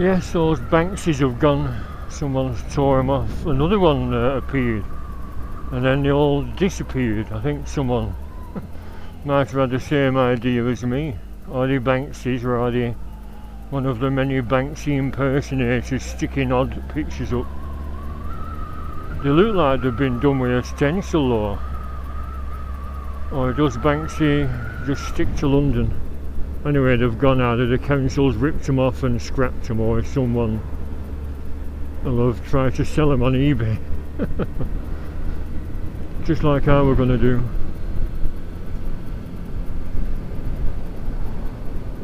Yes, those Banksies have gone. Someone's tore them off. Another one appeared, and then they all disappeared. I think someone might have had the same idea as me. Are they Banksies, or are they one of the many Banksy impersonators sticking odd pictures up? They look like they've been done with a stencil, or does Banksy just stick to London? Anyway, they've gone out. The council's ripped them off and scrapped them, or someone will have tried to sell them on eBay. Just like how we're going to do.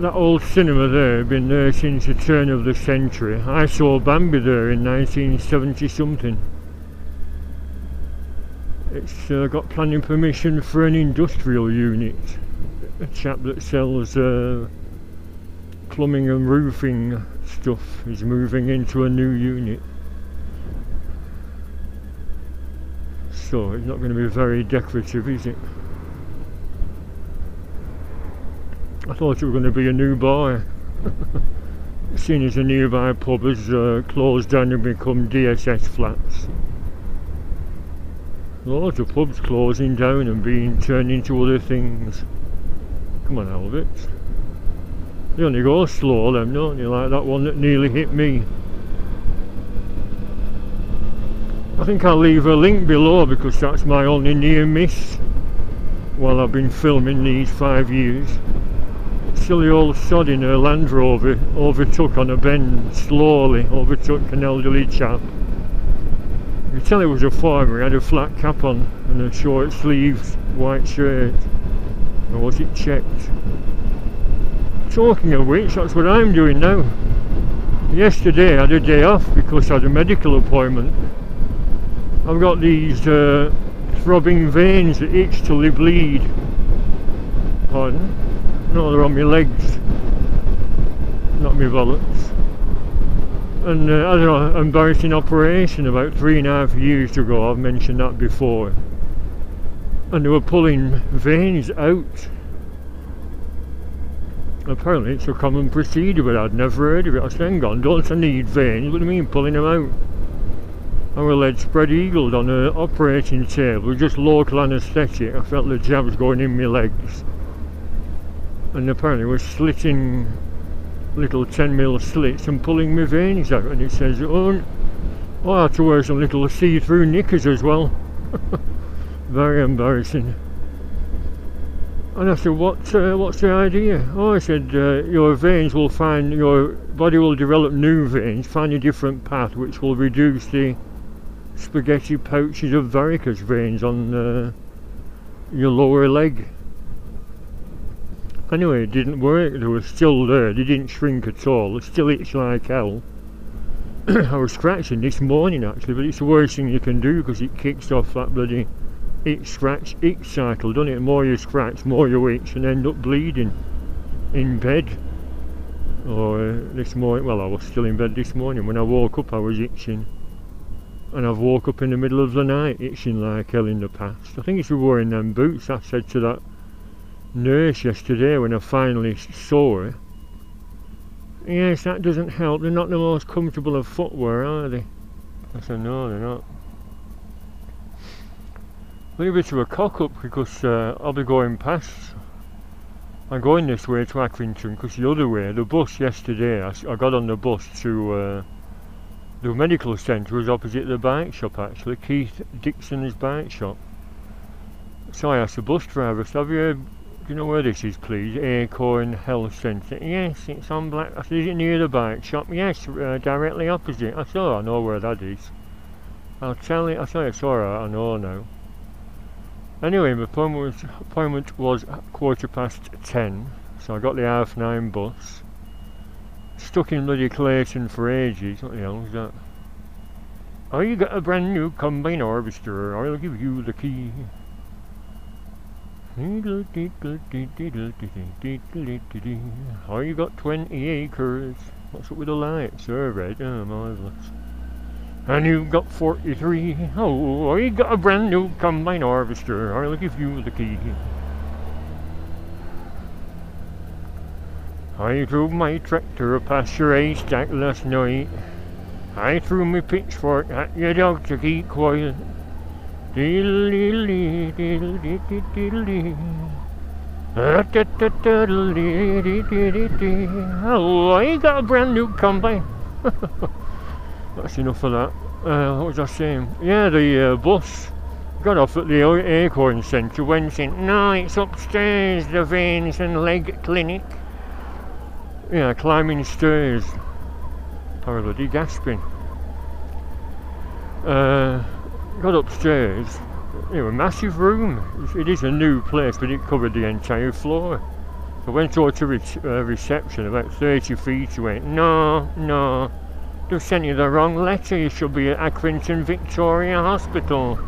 That old cinema there, been there since the turn of the century. I saw Bambi there in 1970 something. It's got planning permission for an industrial unit. A chap that sells plumbing and roofing stuff is moving into a new unit. So it's not going to be very decorative, is it? I thought it was going to be a new bar. Seeing as a nearby pub has closed down and become DSS flats. Loads of pubs closing down and being turned into other things. Come on, Albert. They only go slow, them, don't they? Like that one that nearly hit me. I think I'll leave a link below because that's my only near miss while I've been filming these 5 years. Silly old sod in her Land Rover overtook on a bend, slowly overtook an elderly chap. You can tell he was a farmer. He had a flat cap on and a short sleeved white shirt. Or was it checked? Talking of which, that's what I'm doing now. Yesterday I had a day off because I had a medical appointment. I've got these throbbing veins that itch till they bleed. Pardon? No, they're on my legs, not my bollocks. And I had an embarrassing operation about 3.5 years ago. I've mentioned that before. And they were pulling veins out. Apparently it's a common procedure, but I'd never heard of it. I said, hang on, don't I need veins? What do you mean pulling them out? I was led spread eagled on an operating table with just local anaesthetic. I felt the jabs going in my legs. And apparently we're slitting little 10mm slits and pulling my veins out. And it says, oh, I have to wear some little see-through knickers as well. Very embarrassing. And I said, what's the idea? Oh, I said, your veins will find, your body will develop new veins, find a different path which will reduce the spaghetti pouches of varicose veins on your lower leg. Anyway, it didn't work. They were still there. They didn't shrink at all. They still itch like hell. I was scratching this morning actually, but it's the worst thing you can do because it kicks off that bloody itch cycle, doesn't it? The more you scratch, more you itch and end up bleeding in bed. Or this morning, well, I was still in bed this morning. When I woke up I was itching. And I've woke up in the middle of the night itching like hell in the past. I think it's wearing them boots. I said to that nurse yesterday when I finally saw her, yes, that doesn't help, they're not the most comfortable of footwear, are they? I said, no, they're not. A little bit of a cock up because I'll be going past, I'm going this way to Accrington because the other way, the bus yesterday, I got on the bus to the medical centre was opposite the bike shop actually, Keith Dixon's bike shop. So I asked the bus driver, so have you heard, do you know where this is please? Acorn Health Centre. Yes, it's on Black. I said, is it near the bike shop? Yes, directly opposite. I said, oh, I know where that is. I'll tell you. I said, it's alright, I know now. Anyway, my appointment was 10:15, so I got the 9:30 bus. Stuck in bloody Clayton for ages. What the hell is that? Oh, you got a brand new combine harvester. I'll give you the key. Oh, you got 20 acres. What's up with the lights? They're red. Oh, marvellous. And you've got 43. Oh, you got a brand new combine harvester. I'll give you the key. I drove my tractor past your haystack last night. I threw my pitchfork at your dog to keep quiet. Diddle-diddle-dee, diddle-dee-dee-diddle-dee. Oh, I got a brand new combine. That's enough of that. What was I saying? Yeah, the bus got off at the Acorn Centre, went in. No, it's upstairs, the veins and leg clinic. Yeah, climbing stairs. Bloody gasping. Got upstairs. You know, a massive room. It is a new place, but it covered the entire floor. I went over to reception, about 30 feet away. No, they've sent you the wrong letter. You should be at Accrington Victoria Hospital,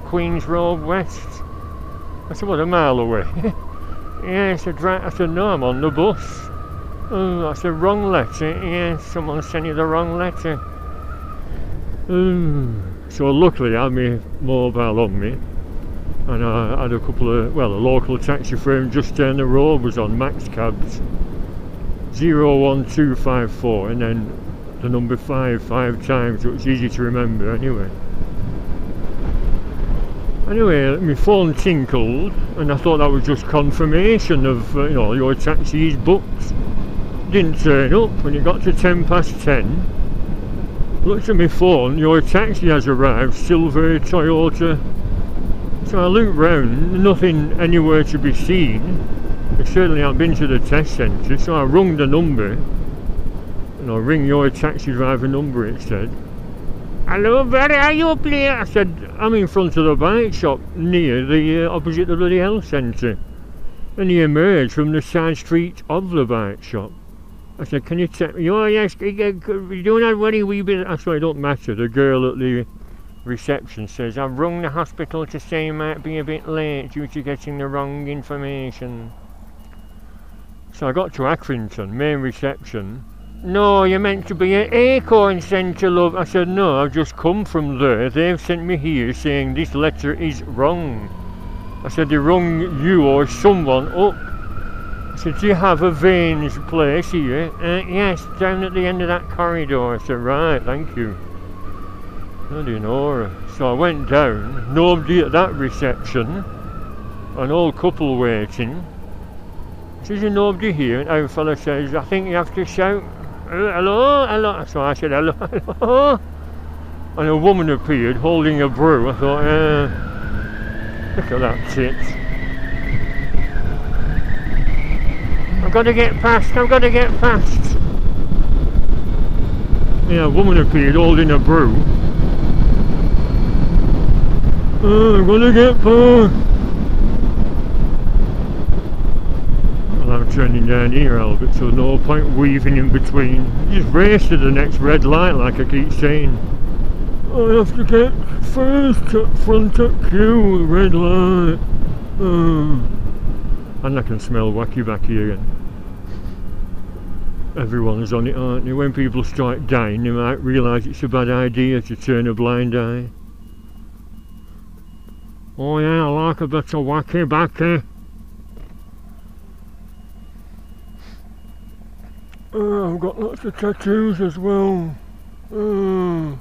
Queen's Road West. I said, what, a mile away? Yeah, I said, no, I'm on the bus. Oh, I said, wrong letter. Yeah, someone sent you the wrong letter. So luckily I had my mobile on me, and I had a couple of, well, a local taxi firm just down the road was on Max Cabs 01254, and then the number 5 times, so it's easy to remember anyway. Anyway, my phone tinkled, and I thought that was just confirmation of, you know, your taxi is booked. Didn't turn up. When it got to 10:10, looked at my phone, your taxi has arrived, silver Toyota. So I looked round, nothing anywhere to be seen. I certainly haven't been to the test centre, so I rung the number. And I ring your taxi driver number, it said. Hello, Barry, are you up here? I said, I'm in front of the bike shop, near the opposite the bloody health centre. And he emerged from the side street of the bike shop. I said, can you tell me? Oh yes, you don't have any wee bit. I said, it don't matter. The girl at the reception says, I've rung the hospital to say I might be a bit late due to getting the wrong information. So I got to Accrington, main reception. No, you're meant to be at Acorn Centre, love. I said, no, I've just come from there. They've sent me here saying this letter is wrong. I said, they rung you or someone up. I said, do you have a veins place here? Yes, down at the end of that corridor. I said, right, thank you. I didn't know. So I went down, nobody at that reception, an old couple waiting. Says, there's nobody here. And our fella says, I think you have to shout, hello, hello. So I said, hello, hello. And a woman appeared holding a brew. I thought, look at that tit. I've got to get past. Yeah, a woman appeared holding a brew. I've got to get past. Well, I'm turning down here, Albert, so no point weaving in between. Just race to the next red light, like I keep saying. I have to get first up front at queue, red light. And I can smell wacky-backy again. Everyone is on it, aren't they? When people start dying, they might realise it's a bad idea to turn a blind eye. Oh yeah, I like a bit of wacky-backy. I've got lots of tattoos as well. Am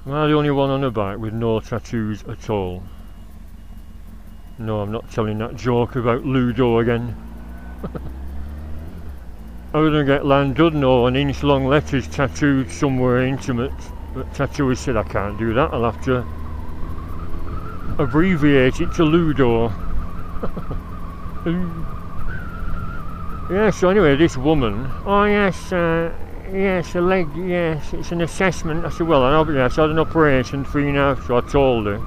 I the only one on a bike with no tattoos at all? No, I'm not telling that joke about Ludo again. I was going to get Landudno and inch-long letters tattooed somewhere intimate, but tattooist said I can't do that, I'll have to abbreviate it to Ludo. Yeah, so anyway, this woman, oh yes, yes, a leg, yes, it's an assessment. I said, well, yes, I had an operation 3.5, so I told her.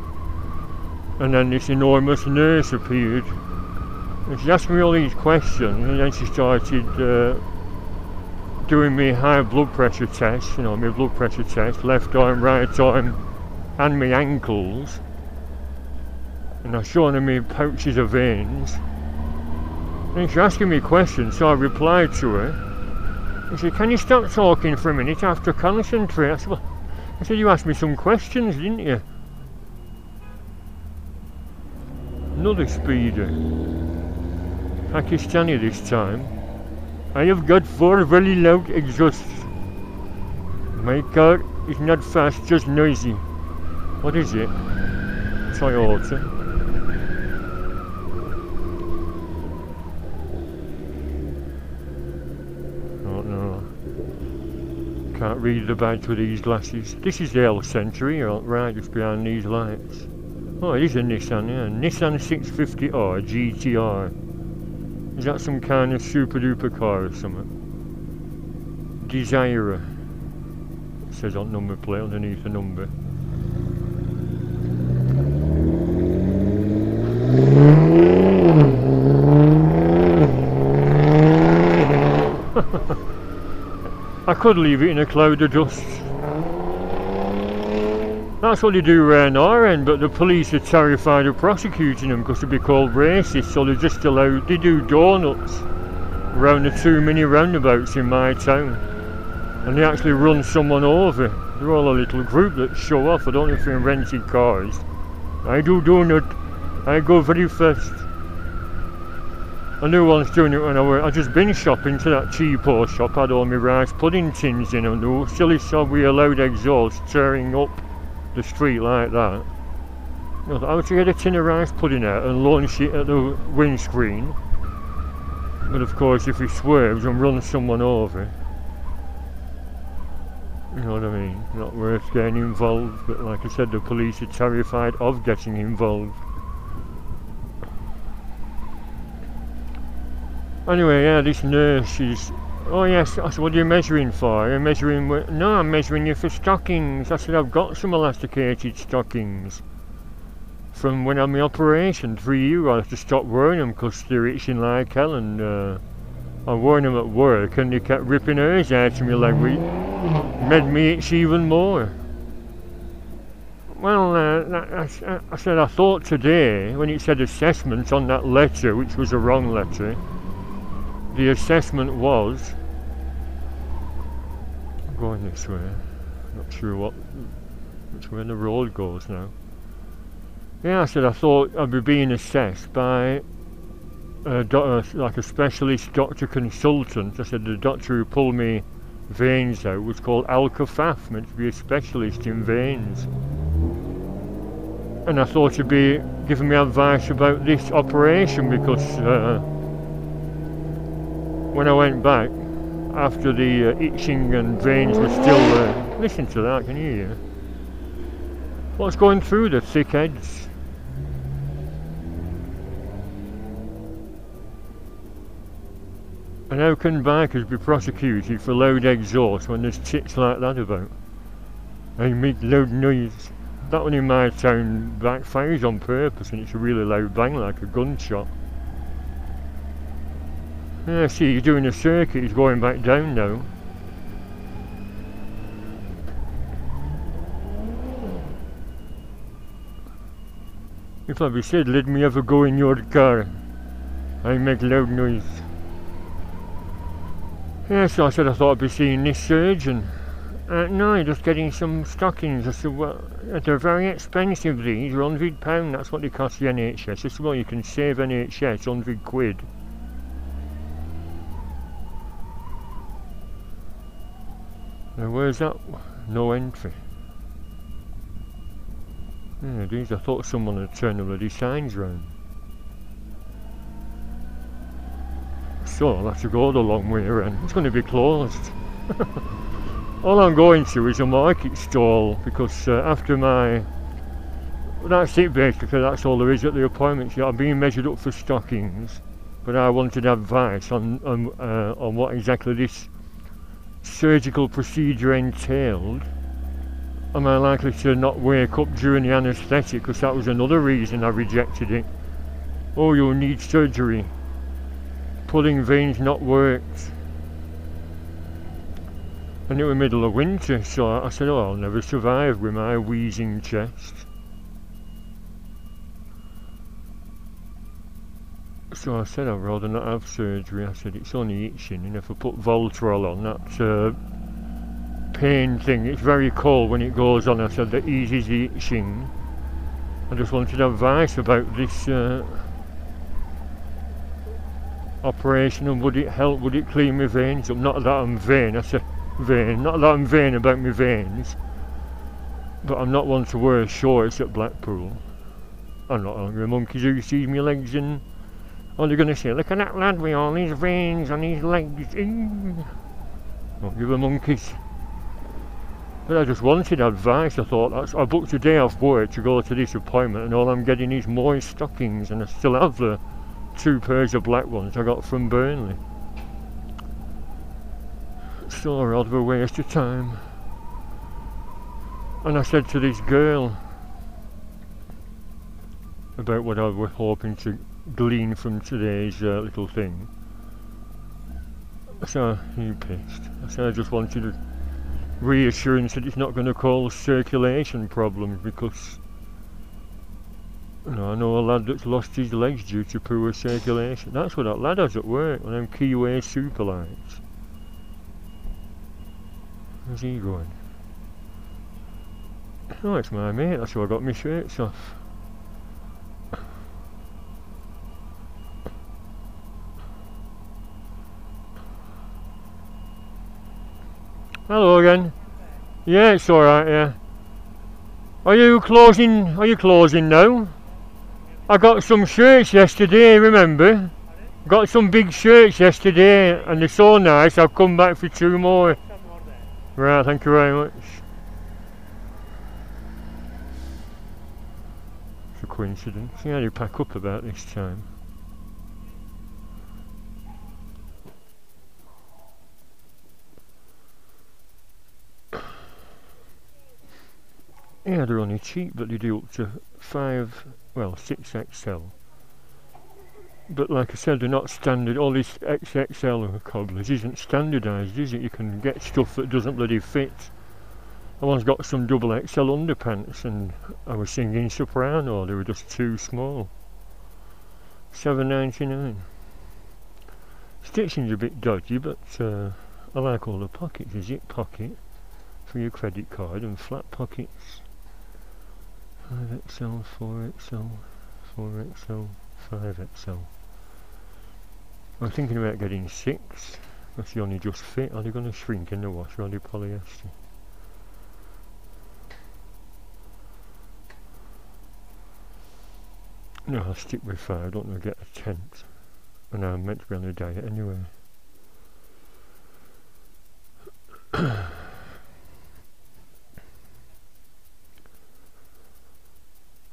And then this enormous nurse appeared, and she asked me all these questions, and then she started doing me high blood pressure test, you know, my blood pressure test, left arm, right arm, and my ankles. And I've shown her my pouches of veins. And she's asking me questions, so I replied to her. And she said, can you stop talking for a minute? I have to concentrate. I said, well, you asked me some questions, didn't you? Another speeder. Pakistani this time. I have got 4 very loud exhausts. My car is not fast, just noisy. What is it? Toyota. Oh no. Can't read the badge with these glasses. This is the L Century, right just behind these lights. Oh, it is a Nissan, yeah. Nissan 650R GTR. Is that some kind of super duper car or something? Desire. It says on number plate underneath the number. I could leave it in a cloud of dust. That's what they do around our end, but the police are terrified of prosecuting them because they'd be called racist, so they just allow, they do donuts around the 2 mini roundabouts in my town, and they actually run someone over. They're all a little group that show off. I don't know if they're in rented cars. I do donut, I go very fast. I knew one's doing it when I just been shopping to that cheapo shop, had all my rice pudding tins in, and the silly sob we allowed exhaust tearing up the street like that. I thought, how to get a tin of rice pudding out and launch it at the windscreen? But of course if he swerves and runs someone over, you know what I mean, not worth getting involved. But like I said, the police are terrified of getting involved. Anyway, yeah, this nurse is... Oh yes, I said, what are you measuring for? Are you measuring... No, I'm measuring you for stockings. I said, I've got some elasticated stockings from when I had my operation 3 years. I had to stop wearing them because they're itching like hell, and I wore them at work and they kept ripping hairs out of my leg, which made me itch even more. Well, I said, I thought today, when it said assessment on that letter, which was a wrong letter, the assessment was... I'm going this way, not sure which way the road goes now. Yeah, I said I thought I'd be being assessed by like a specialist doctor consultant. I said the doctor who pulled me veins out was called Kaffaf, meant to be a specialist in veins. And I thought he'd be giving me advice about this operation because when I went back, after the itching and veins were still there. Listen to that, can you hear? What's going through the thick heads? And how can bikers be prosecuted for loud exhaust when there's chicks like that about? They make loud noise. That one in my town backfires on purpose, and it's a really loud bang like a gunshot. Yeah, see, he's doing a circuit, he's going back down now. If I be said, let me ever go in your car, I make loud noise. Yeah, so I said I thought I'd be seeing this surgeon. No, you're just getting some stockings. I said, well, they're very expensive these, they're £100, that's what they cost the NHS. I said, well, you can save NHS £100. Now where's that? No entry. Yeah, these, I thought someone had turned the bloody signs round. So I'll have to go the long way around. It's going to be closed. All I'm going to is a market stall because after my... That's it basically, that's all there is at the appointments. I'm being measured up for stockings, but I wanted advice on what exactly this surgical procedure entailed. Am I likely to not wake up during the anaesthetic? Because that was another reason I rejected it. Oh, you'll need surgery. Pulling veins not worked. And it was middle of winter, so I said, oh, I'll never survive with my wheezing chest. So I said I'd rather not have surgery. I said it's only itching, and if I put Voltarol on, that pain thing, it's very cold when it goes on. I said that eases the itching. I just wanted advice about this operation, and would it help, would it clean my veins up? Not that I'm vain, I say vain, not that I'm vain about my veins, but I'm not one to wear shorts at Blackpool. I'm not hungry monkeys who see me legs and all they're going to say, look at that lad with all these veins on his legs. Don't give a monkeys. But I just wanted advice. I thought, I booked a day off work to go to this appointment, and all I'm getting is moist stockings, and I still have the 2 pairs of black ones I got from Burnley. So rather a waste of time. And I said to this girl about what I was hoping to glean from today's little thing. So, you pissed. I said I just wanted a reassurance that it's not going to cause circulation problems, because you know, I know a lad that's lost his legs due to poor circulation. That's what that lad has at work, one of them Keyway super lights. Where's he going? Oh, it's my mate, that's why I got my shirts off. Hello again. Yeah, it's alright, yeah. Are you closing now? I got some shirts yesterday, remember? Got some big shirts yesterday and they're so nice, I've come back for 2 more. Right, thank you very much. It's a coincidence. Yeah, you pack up about this time. Yeah, they're only cheap, but they do up to 6XL. But like I said, they're not standard. All this XXL cobblers isn't standardised, is it? You can get stuff that doesn't bloody fit. I once got some double XL underpants and I was singing soprano, they were just too small. $7.99. Stitching's a bit dodgy, but I like all the pockets. A zip pocket for your credit card and flat pockets. 5XL, 4XL, 4XL, 5XL. I'm thinking about getting 6. That's the only just fit. Are they going to shrink in the wash, or are they polyester? No, I'll stick with 5. I don't want to get a 10th. And I'm meant to be on a diet anyway.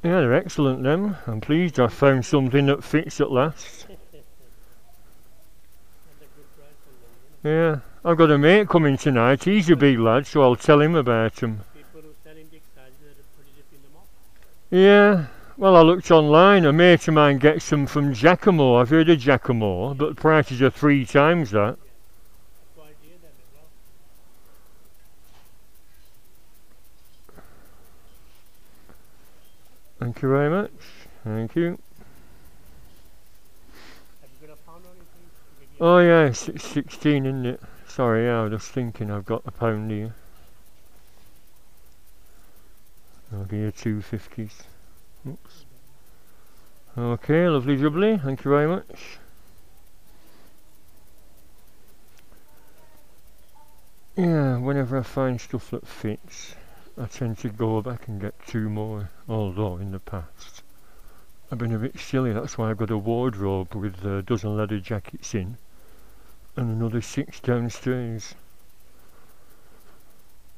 Yeah, they're excellent them. I'm pleased I found something that fits at last. Yeah, I've got a mate coming tonight. He's a big lad, so I'll tell him about them. Yeah, well, I looked online. A mate of mine gets them from Giacomo. I've heard of Giacomo, but the prices are 3 times that. Thank you very much. Thank you. Oh yeah, it's 16, isn't it? Sorry, yeah, I was just thinking I've got a pound here. I'll give you 2 50s. Oops. Okay, lovely jubbly. Thank you very much. Yeah, whenever I find stuff that fits, I tend to go back and get 2 more, although in the past I've been a bit silly. That's why I've got a wardrobe with a dozen leather jackets in and another 6 downstairs.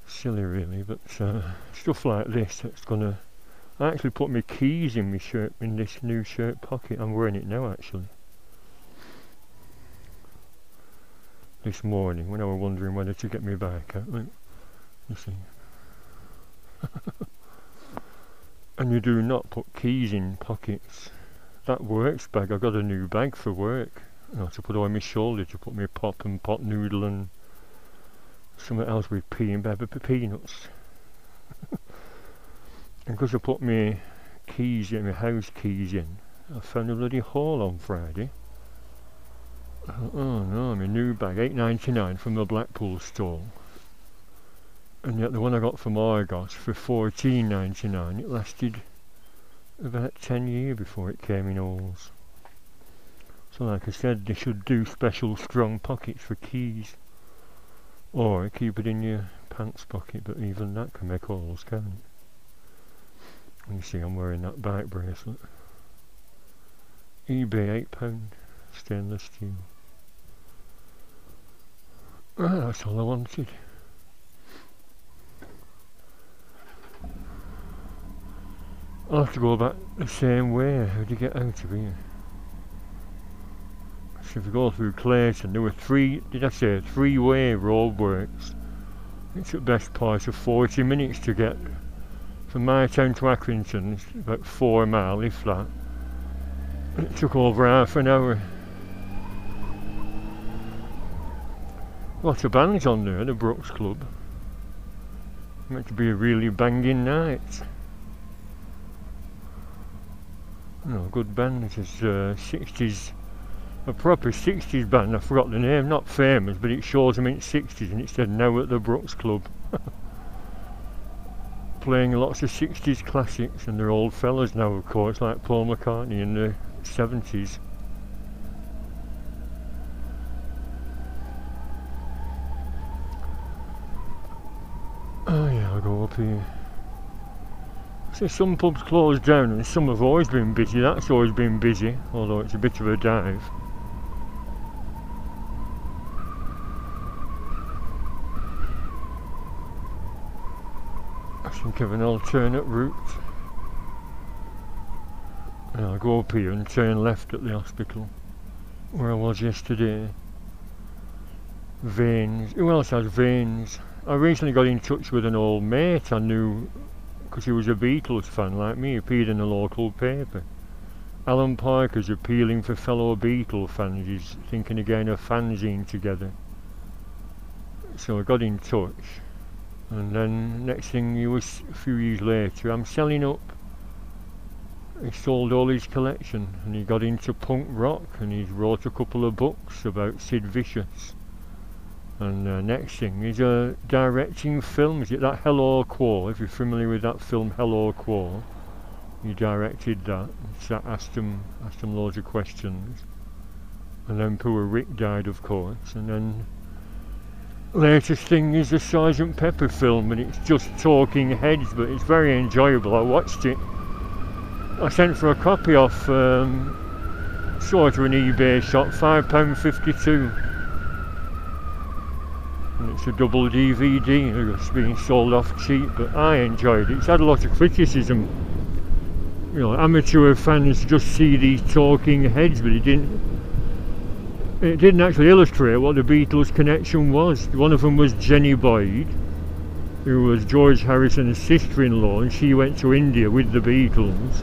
Silly really, but stuff like this that's gonna... I actually put my keys in my shirt, in this new shirt pocket. I'm wearing it now actually. This morning when I was wondering whether to get my bike out. Look, you see. And you do not put keys in pockets. That works bag, I got a new bag for work, you know, to put on my shoulder, to put my pop and pot noodle and something else with pea and peanuts. And because I put my keys in, my house keys in, I found a bloody hole on Friday. Oh no, my new bag, $8.99 from the Blackpool store. And yet the one I got from Argos for $14.99, it lasted about 10 years before it came in holes. So like I said, they should do special strong pockets for keys, or keep it in your pants pocket, but even that can make holes, can't it? You see I'm wearing that bike bracelet. eBay £8, stainless steel. That's all I wanted. I'll have to go back the same way. How do you get out of here? So if you go through Clayton, there were three-way roadworks. It's at best part of 40 minutes to get from my town to Accrington. It's about 4 miles, if that. It took over half an hour. Lots of bands on there, the Brooks Club. Meant to be a really banging night. No, good band. It's a 60s, a proper 60s band. I forgot the name, not famous, but it shows them in 60s, and it said now at the Brooks Club. Playing lots of 60s classics, and they're old fellas now, of course, like Paul McCartney in the 70s. Oh yeah, I'll go up here. So some pubs closed down and some have always been busy. That's always been busy, although it's a bit of a dive. I think of an alternate route. And I'll go up here and turn left at the hospital where I was yesterday. Veins. Who else has veins? I recently got in touch with an old mate I knew because he was a Beatles fan like me. He appeared in a local paper. Alan Parker's appealing for fellow Beatle fans. He's thinking again of fanzine together. So I got in touch, and then next thing he was a few years later, I'm selling up. He sold all his collection and he got into punk rock, and he wrote a couple of books about Sid Vicious. And next thing he's directing films. That Hello Quo, if you're familiar with that film Hello Quo, he directed that. So I asked him loads of questions, and then poor Rick died, of course. And then latest thing is a Sergeant Pepper film, and it's just talking heads, but it's very enjoyable. I watched it. I sent for a copy off saw it to an eBay shop, £5.52. And it's a double DVD. It's being sold off cheap, but I enjoyed it. It's had a lot of criticism. You know, amateur fans just see these talking heads, but it didn't actually illustrate what the Beatles' connection was. One of them was Jenny Boyd, who was George Harrison's sister-in-law, and she went to India with the Beatles.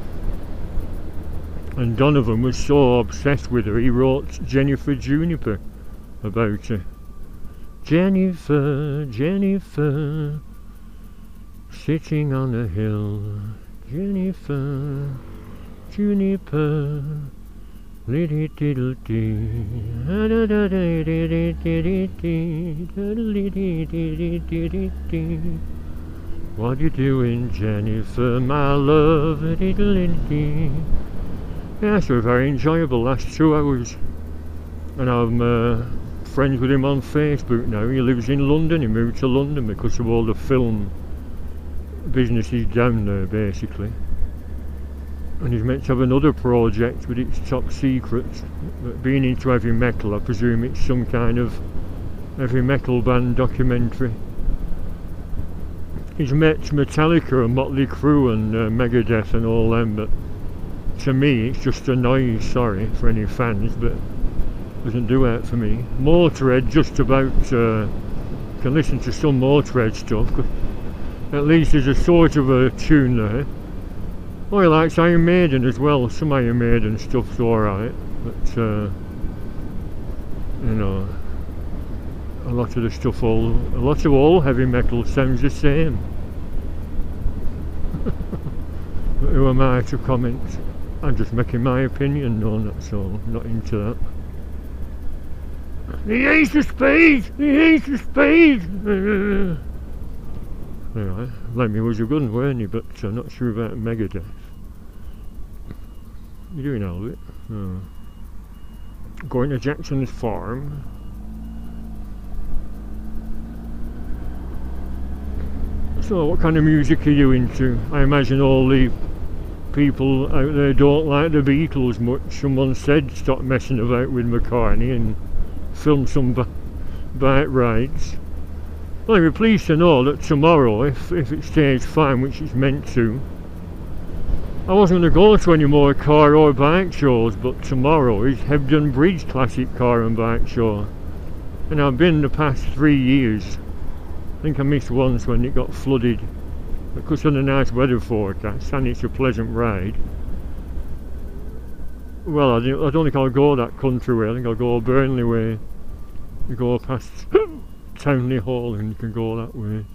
And Donovan was so obsessed with her, he wrote Jennifer Juniper about her. Jennifer, Jennifer, sitting on a hill. Jennifer, Juniper, little diddle dee, what you doing, Jennifer, my love? Yeah, so very enjoyable last 2 hours, and I'm friends with him on Facebook now. He lives in London. He moved to London because of all the film businesses down there, basically. And he's meant to have another project, but it's top secret. But being into heavy metal, I presume it's some kind of heavy metal band documentary. He's met Metallica and Motley Crue and Megadeth and all them, but to me it's just a noise. Sorry for any fans, but doesn't do it for me. Motorhead, just about can listen to some Motorhead stuff, 'cause at least there's a sort of a tune there. Oh, he likes Iron Maiden as well. Some Iron Maiden stuff's alright, but you know, a lot of all heavy metal sounds the same. But who am I to comment? I'm just making my opinion known, that's all. I'm not into that. He hates the speed! He hates the speed! Anyway, Lemmy was a good one, weren't he? But I'm not sure about Megadeth. You doing all of it? Oh. going to Jackson's farm. So what kind of music are you into? I imagine all the people out there don't like the Beatles much. Someone said stop messing about with McCartney and film some bike rides. Well, I'd be pleased to know that tomorrow, if it stays fine, which it's meant to, I wasn't going to go to any more car or bike shows, but tomorrow is Hebden Bridge Classic Car and Bike Show. And I've been the past 3 years. I think I missed once when it got flooded because of the nice weather forecast, and it's a pleasant ride. Well, I don't think I'll go that country way. I think I'll go Burnley way. You go past Townley Hall and you can go that way.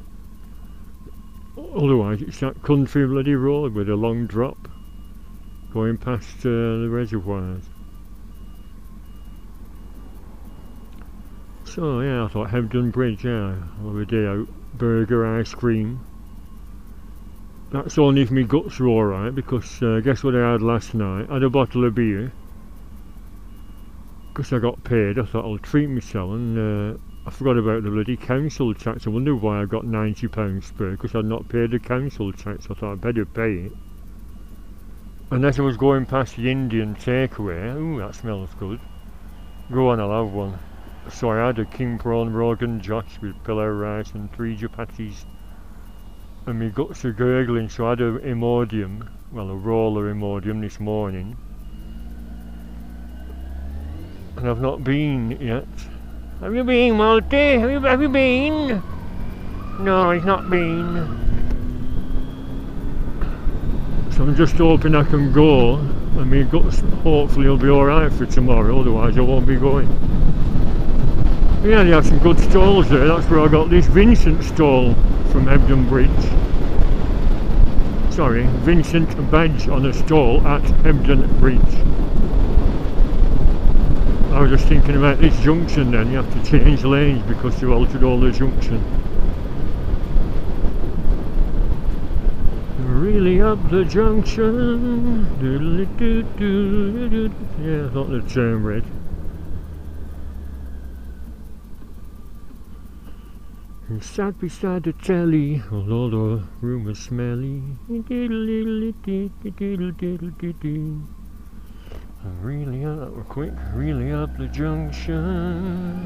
Otherwise it's that country bloody road with a long drop going past the reservoirs. So yeah, I thought Hebden Bridge, yeah, I'll have a day out, burger, ice cream. That's only if my guts are alright, because guess what I had last night? I had a bottle of beer. Because I got paid, I thought I'll treat myself, and I forgot about the bloody council tax. I wonder why I got £90 spare, because I'd not paid the council tax. I thought I'd better pay it. And as I was going past the Indian takeaway, ooh, that smells good. Go on, I'll have one. So I had a king prawn Rogan Josh with pillau rice and 3 chapatis. And my guts are gurgling, so I had a Imodium, well, a roller Imodium this morning. And I've not been yet. Have you been, Malty? Have you been? No, he's not been. So I'm just hoping I can go, and my guts hopefully will be alright for tomorrow, otherwise I won't be going. Yeah, they have some good stalls there. That's where I got this Vincent stall from Hebden Bridge. Sorry, Vincent badge on a stall at Hebden Bridge. I was just thinking about this junction then, you have to change lanes because they've altered all the junction. Really up the junction. Yeah, I thought the turn red. And sat beside the telly, although the room was smelly. Really up, quick, really up the junction.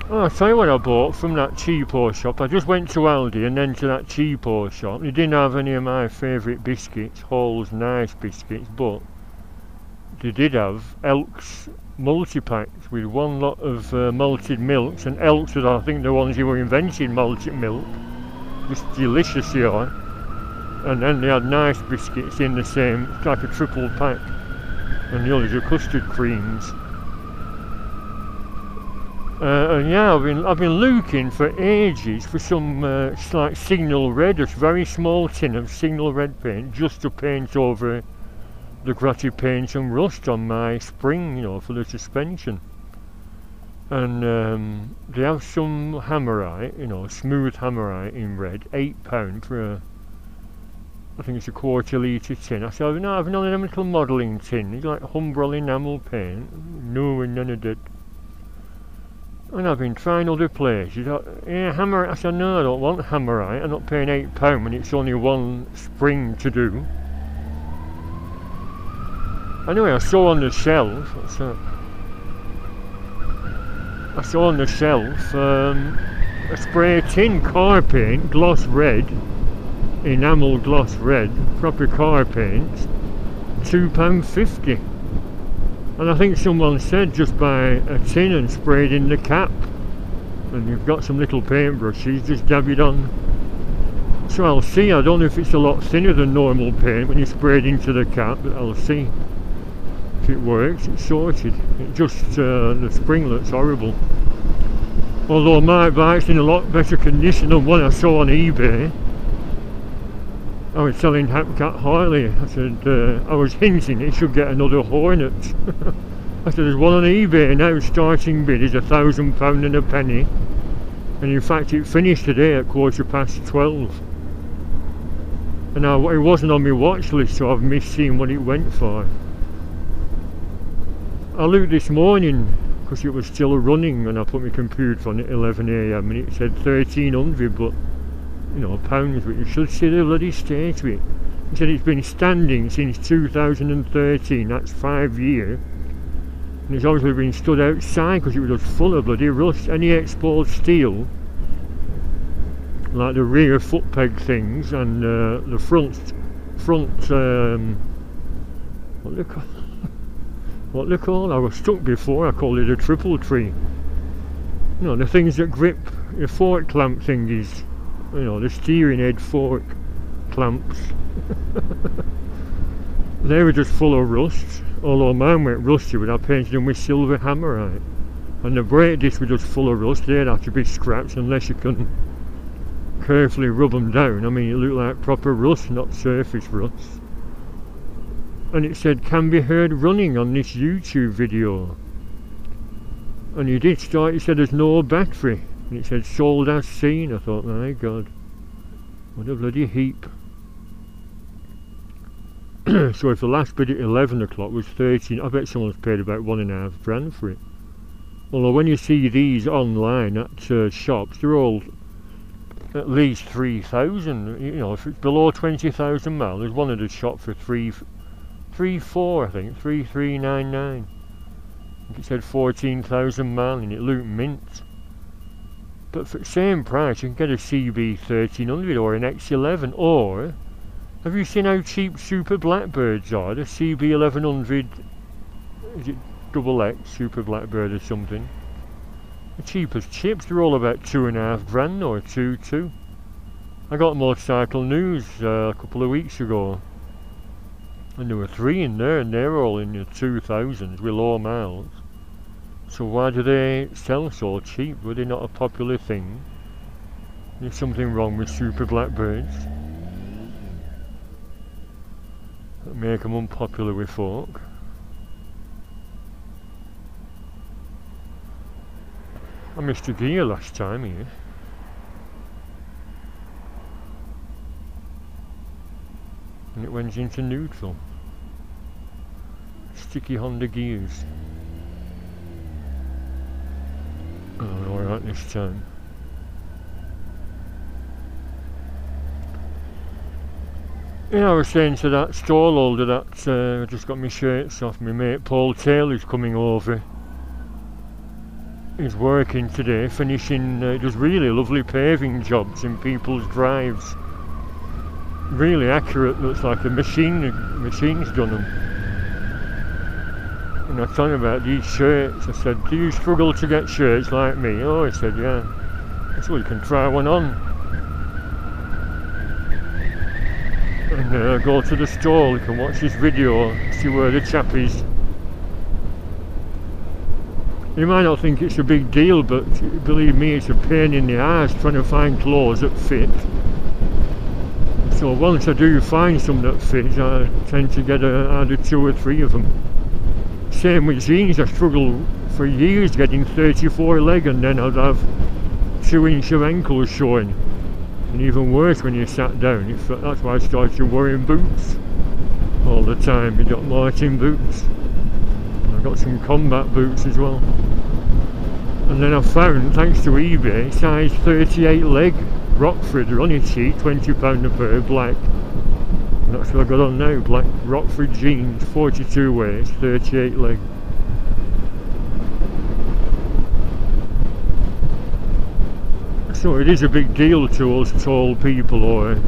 Oh, I'll tell you what I bought from that cheapo shop. I just went to Aldi and then to that cheapo shop. They didn't have any of my favourite biscuits, Hall's nice biscuits, but they did have Elk's multi-packs with one lot of malted milks, and Elk's was, I think, the ones who were inventing malted milk. Just delicious they are. And then they had nice biscuits in the same, like a triple pack, and the others are custard creams. And yeah, I've been looking for ages for some like Signal Red, a very small tin of Signal Red paint, just to paint over the gritty paint and rust on my spring, you know, for the suspension. And they have some hammerite, you know, smooth hammerite in red, £8 for a, I think it's a 1/4 litre tin. I said, no, I've another little modelling tin. It's like Humbrol enamel paint. No, and none of that. And I've been trying other places. Yeah, hammerite. I said, no, I don't want hammerite. I'm not paying £8 when it's only one spring to do. Anyway, I saw on the shelf, what's that? I saw on the shelf a spray tin car paint, gloss red, enamel gloss red, proper car paint, £2.50. And I think someone said just buy a tin and spray it in the cap. And you've got some little paintbrushes, just dab it on. So I'll see, I don't know if it's a lot thinner than normal paint when you spray it into the cap, but I'll see. If it works, it's sorted. It just, the spring looks horrible. Although my bike's in a lot better condition than one I saw on eBay. I was selling Hapcat Harley. I said, I was hinting it should get another Hornet. I said, there's one on eBay now, starting bid is £1,000 and a penny. And in fact it finished today at 12:15. And it wasn't on my watch list, so I've missed seeing what it went for. I looked this morning because it was still running, and I put my computer on at 11 AM and it said 1300, but you know, pounds, but you should see the bloody state of it. It said it's been standing since 2013, that's 5 years. And it's obviously been stood outside because it was just full of bloody rust. Any exposed steel, like the rear foot peg things and the front what they call? I was stuck before, I called it a triple tree. You know, the things that grip the fork clamp thingies, you know, the steering head fork clamps. They were just full of rust, although mine went rusty when I painted them with silver hammerite. And the brake discs were just full of rust, they'd have to be scrapped unless you can carefully rub them down. I mean, it looked like proper rust, not surface rust. And it said, can be heard running on this YouTube video. And he did start, he said there's no battery. And it said sold as seen. I thought, my God, what a bloody heap. So if the last bid at 11 o'clock was 13, I bet someone's paid about £1.5 grand for it. Although when you see these online at shops, they're all at least 3,000. You know, if it's below 20,000 miles, there's one at the shop for 3,400, I think, 3,399. I think it said 14,000 miles and it looked mint. But for the same price you can get a CB 1300 or an X11, or have you seen how cheap Super Blackbirds are? The CB 1100, is it double X Super Blackbird or something? The cheapest chips, they're all about £2.5 grand or 2. I got Motorcycle News a couple of weeks ago, and there were 3 in there, and they're all in the 2000s with low miles. So why do they sell so cheap? Were they not a popular thing? There's something wrong with Super Blackbirds that make them unpopular with folk. I missed a gear last time here. And it went into neutral. Sticky Honda gears. Oh, alright this time. Yeah, I was saying to that stall holder that I just got my shirts off. My mate Paul Taylor's coming over. He's working today, finishing, does really lovely paving jobs in people's drives. Really accurate, looks like a machine's done them. And I told him about these shirts. I said, do you struggle to get shirts like me? Oh, he said, yeah. I said, well, you can try one on. And go to the stall, you can watch this video, see where the chap is. You might not think it's a big deal, but believe me, it's a pain in the ass trying to find clothes that fit. So once I do find some that fit, I tend to get either 2 or 3 of them. Same with jeans, I struggle for years getting 34 leg, and then I'd have 2 inch of ankles showing. And even worse when you sat down. That's why I started wearing boots all the time. You got Martin boots. I've got some combat boots as well. And then I found, thanks to eBay, size 38 leg Rockford. They're only cheap, £20 a pair, black. And that's what I got on now, black Rockford jeans, 42 waist, 38 leg. So it is a big deal to us tall people or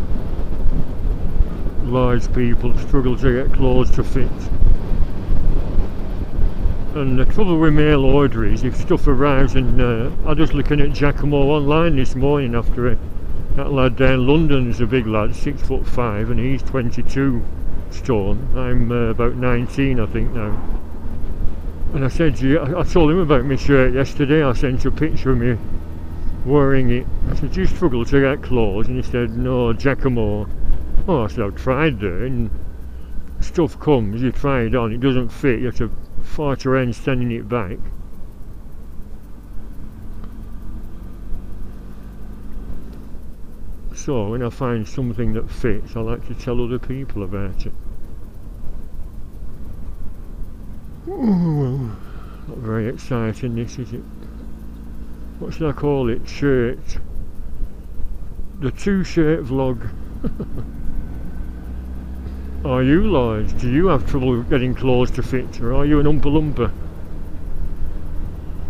large people to struggle to get clothes to fit. And the trouble with mail order is if stuff arrives, and I was just looking at Giacomo online this morning after that lad down London's a big lad, 6'5", and he's 22 stone. I'm about 19 I think now. And I said to you, I told him about my shirt yesterday. I sent a picture of me wearing it. I said, do you struggle to get clothes? And he said, no, Giacomo. Oh, I said, I've tried there, and stuff comes, you try it on, it doesn't fit, you have to fart around sending it back. So So when I find something that fits, I like to tell other people about it. Ooh, not very exciting this, is it? What should I call it? Shirt. The two-shirt vlog. Are you, Lloyd? Do you have trouble getting clothes to fit, or are you an Oompa Loompa?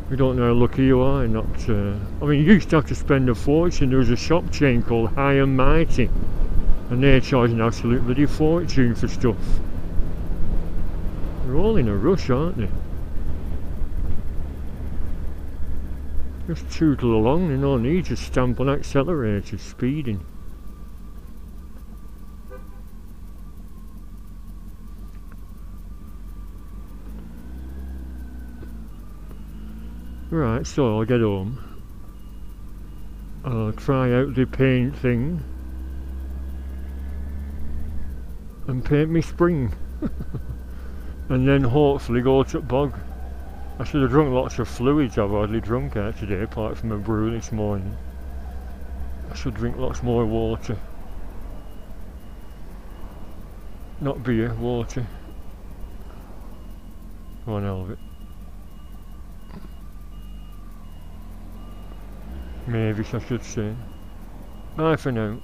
We don't know how lucky you are not. I mean, you used to have to spend a fortune. There was a shop chain called High and Mighty, and they're charging an absolute bloody fortune for stuff. They're all in a rush, aren't they? Just tootle along, there's no need to stamp on accelerators, speeding. Right, so I'll get home. I'll try out the paint thing and paint me spring. And then hopefully go to the bog. I should have drunk lots of fluids. I've hardly drunk out today apart from a brew this morning. I should drink lots more water. Not beer, water. Go on, Elvit. Mavis, I should say. Bye for now.